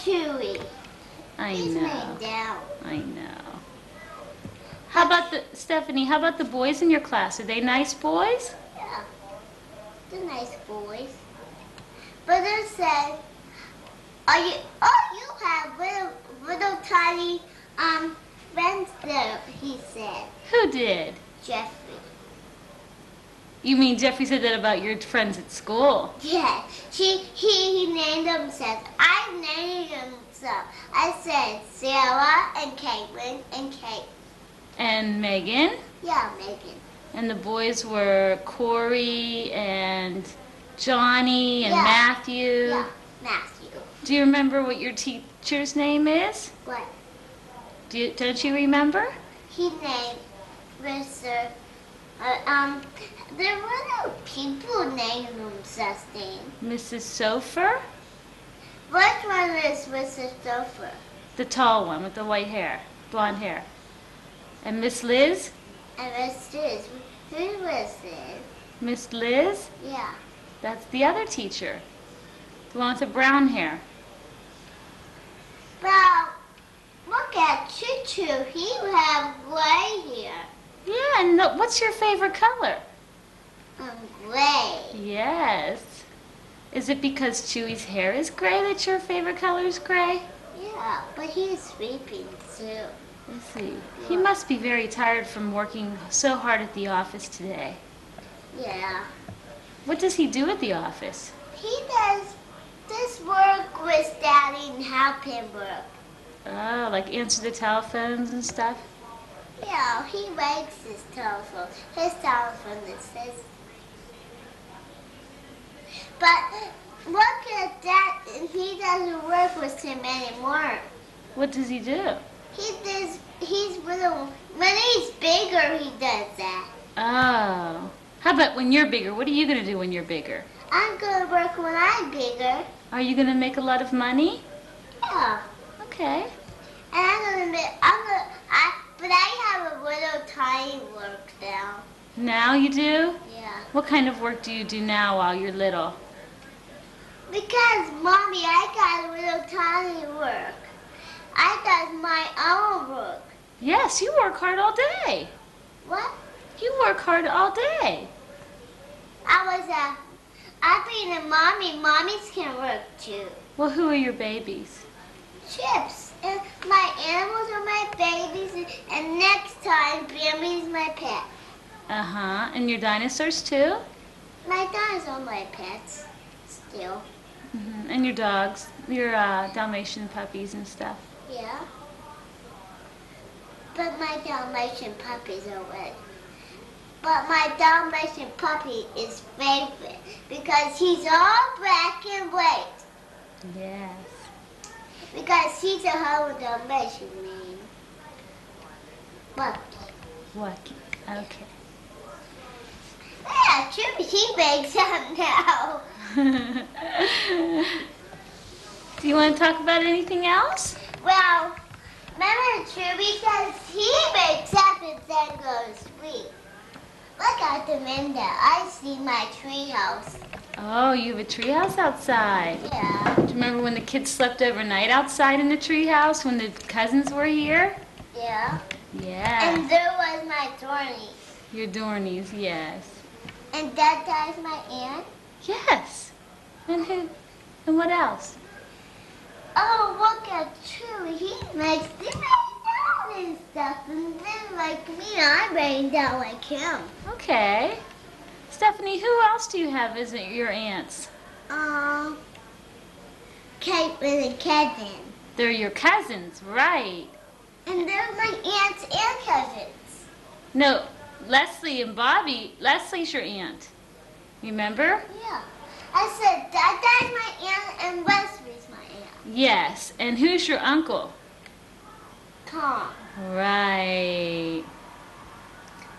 Chewy. He's laying down. I know. How about Stephanie, how about the boys in your class? Are they nice boys? Yeah, they're nice boys. Brother said, you have little tiny friends there, he said. Who did? Jeffrey. You mean Jeffrey said that about your friends at school? Yeah, he named himself. I named himself. I said Sarah and Caitlin and Kate. And Megan? Yeah, Megan. And the boys were Corey and Johnny and Yeah. Matthew? Yeah, Matthew. Do you remember what your teacher's name is? What? Don't you remember? He named Mr. There were no people named themselves name. Mrs. Sofer? Which one is Mrs. Sofer? The tall one with the white hair, blonde hair. And Miss Liz? And Miss Liz. Who was this? Miss Liz? Yeah. That's the other teacher. The one with the brown hair. Well, look at Choo Choo. He have gray hair. Yeah, and what's your favorite color? Gray. Yes. Is it because Chewy's hair is gray that your favorite color is gray? Yeah, but he's sleeping too. Let's see. He must be very tired from working so hard at the office today. Yeah. What does he do at the office? He does this work with Daddy and help him work. Oh, like answer the telephones and stuff? Yeah, he makes his telephone. His telephone is his. But look at that, and he doesn't work with him anymore. What does he do? He's little, when he's bigger, he does that. Oh. How about when you're bigger? What are you going to do when you're bigger? I'm going to work when I'm bigger. Are you going to make a lot of money? Yeah. Okay. And but I have a little tiny work now. Now you do? Yeah. What kind of work do you do now while you're little? Because, Mommy, I got a little tiny work. I got my own work. Yes, you work hard all day. What? You work hard all day. I've been a mommy. Mommies can work too. Well, who are your babies? Chips. And my animals are my babies. And next time, Bambi's my pet. Uh-huh. And your dinosaurs too? My dinosaurs are my pets. Still. Mm-hmm. And your dogs, your Dalmatian puppies and stuff. Yeah. But my Dalmatian puppies are red. But my Dalmatian puppy is favorite because he's all black and white. Yes. Because he's a whole Dalmatian name. Bucky. Lucky. Okay. Yeah, Chewy, he makes up now. Do you want to talk about anything else? Well, remember Chewy says he wakes up and then goes to sleep. Look out the window. I see my treehouse. Oh, you have a treehouse outside. Yeah. Do you remember when the kids slept overnight outside in the treehouse when the cousins were here? Yeah. Yeah. And there was my Dorney. Your Dornies, yes. And that is my aunt. Yes. And who? And what else? Oh, look at Chewy. He makes the rain down and stuff. And then like me, I rain down like him. Okay. Stephanie, who else do you have as your aunts? Caitlin and Kevin. They're your cousins, right? And they're my aunts and cousins. No, Leslie and Bobby. Leslie's your aunt. Remember? Yeah. I said that's my aunt and Leslie's my aunt. Yes. And who's your uncle? Tom. Right.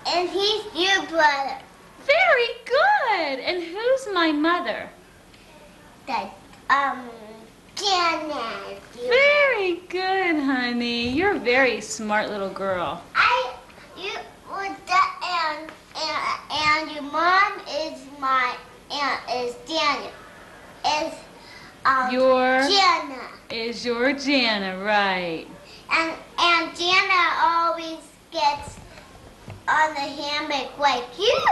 And he's your brother. Very good. And who's my mother? That, Janet. Very good, honey. You're a very smart little girl. And your mom is my aunt, is Daniel. Is, Your Jenna. Is your Jana, right? And Jana always gets on the hammock like you.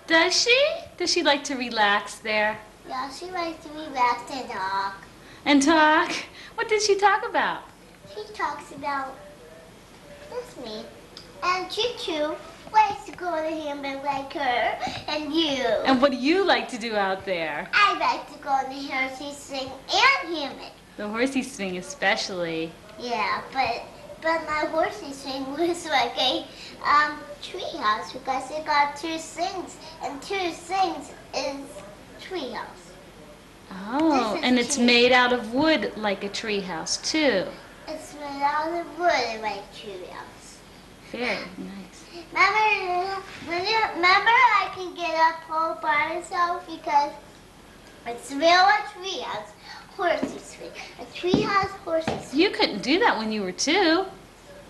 Does she? Does she like to relax there? Yeah, she likes to relax and talk. And talk? What did she talk about? She talks about this me. And Choo likes to go on the hammock like her and you. And what do you like to do out there? I like to go on the horsey swing and hammock. The horsey swing especially. Yeah, but my horsey swing was like a treehouse because it got two swings, and two swings is treehouse. Oh, and it's made out of wood like a treehouse too. It's made out of wood like treehouse. Very nice. Remember I can get up all by myself because it's real a treehouse horsey swing. A treehouse horsey swing. You couldn't do that when you were 2.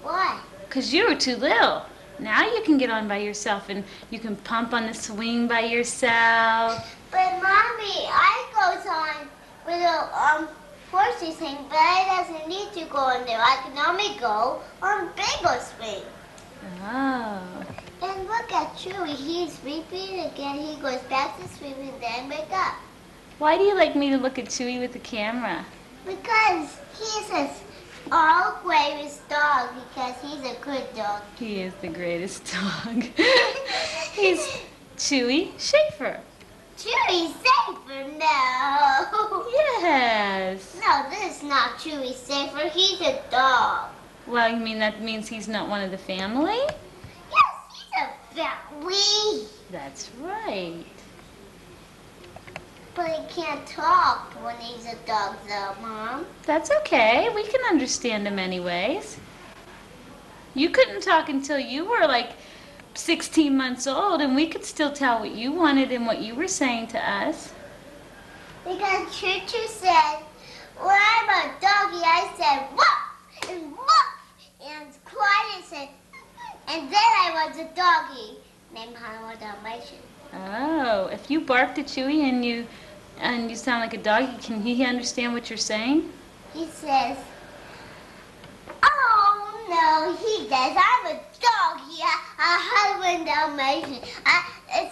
Why? Because you were too little. Now you can get on by yourself and you can pump on the swing by yourself. But Mommy, I goes on with a horsey swing, but I doesn't need to go on there. I can only go on bagel swing. Oh. And look at Chewy, he's sleeping again. He goes back to sleep and then wake up. Why do you like me to look at Chewy with the camera? Because he's all greatest dog because he's a good dog. He is the greatest dog. He's Chewy Schaefer. Chewy Safer? No. Yes. No, this is not Chewy Safer. He's a dog. Well, you mean that means he's not one of the family? Yes, he's a family. That's right. But he can't talk when he's a dog though, Mom. That's okay. We can understand him anyways. You couldn't talk until you were like 16 months old, and we could still tell what you wanted and what you were saying to us. Because Choo-Choo said, when I'm a doggy, I said, woof, and woof, and quiet said, and then I was a doggy named Hannah Dalmatian. Oh, if you barked at Chewy and you sound like a doggy, can he understand what you're saying? He says, oh no, he does. I'm a doggy, a Hannah Dalmatian.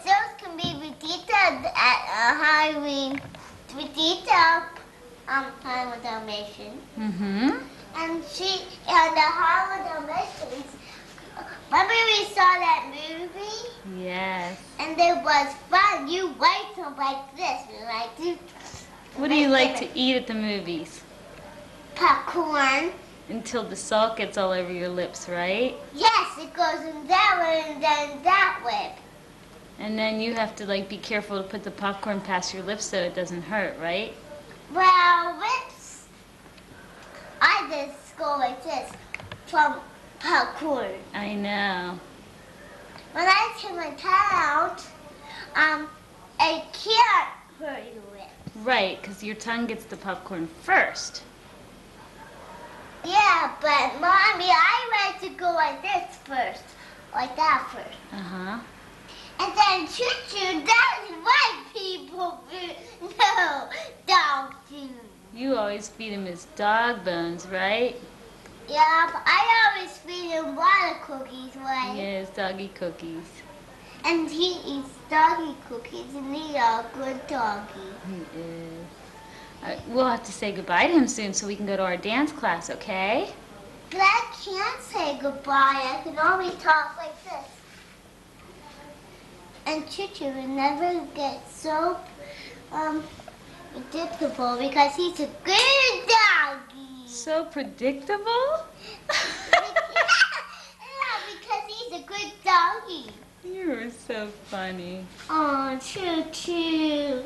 Those can be repeated at Halloween. Repeated Hannah Dalmatian. Mm-hmm. And the Hannah Dalmatians. Remember we saw that movie? Yes. And it was fun. You wait till like this. We like to. What do you like to eat at the movies? Popcorn. Until the salt gets all over your lips, right? Yes, it goes in that way and then that way. And then you have to like be careful to put the popcorn past your lips so it doesn't hurt, right? Well, lips. I just go like this from popcorn. I know. When I take my tongue out, it can't hurt your lips. Right, because your tongue gets the popcorn first. Yeah, but Mommy, I like to go like this first. Like that first. Uh-huh. And then Choo-Choo, that's what people do. No, dogs do. You always feed him his dog bones, right? Yeah, but I always feed him water cookies, right? Yes, doggy cookies. And he eats doggy cookies, and he's a good doggy. He is. We'll have to say goodbye to him soon so we can go to our dance class, okay? But I can't say goodbye. I can only talk like this. And Choo-Choo will never get so predictable because he's a good doggy. So predictable? Yeah, because he's a good doggy. You're so funny. Oh, Choo-Choo.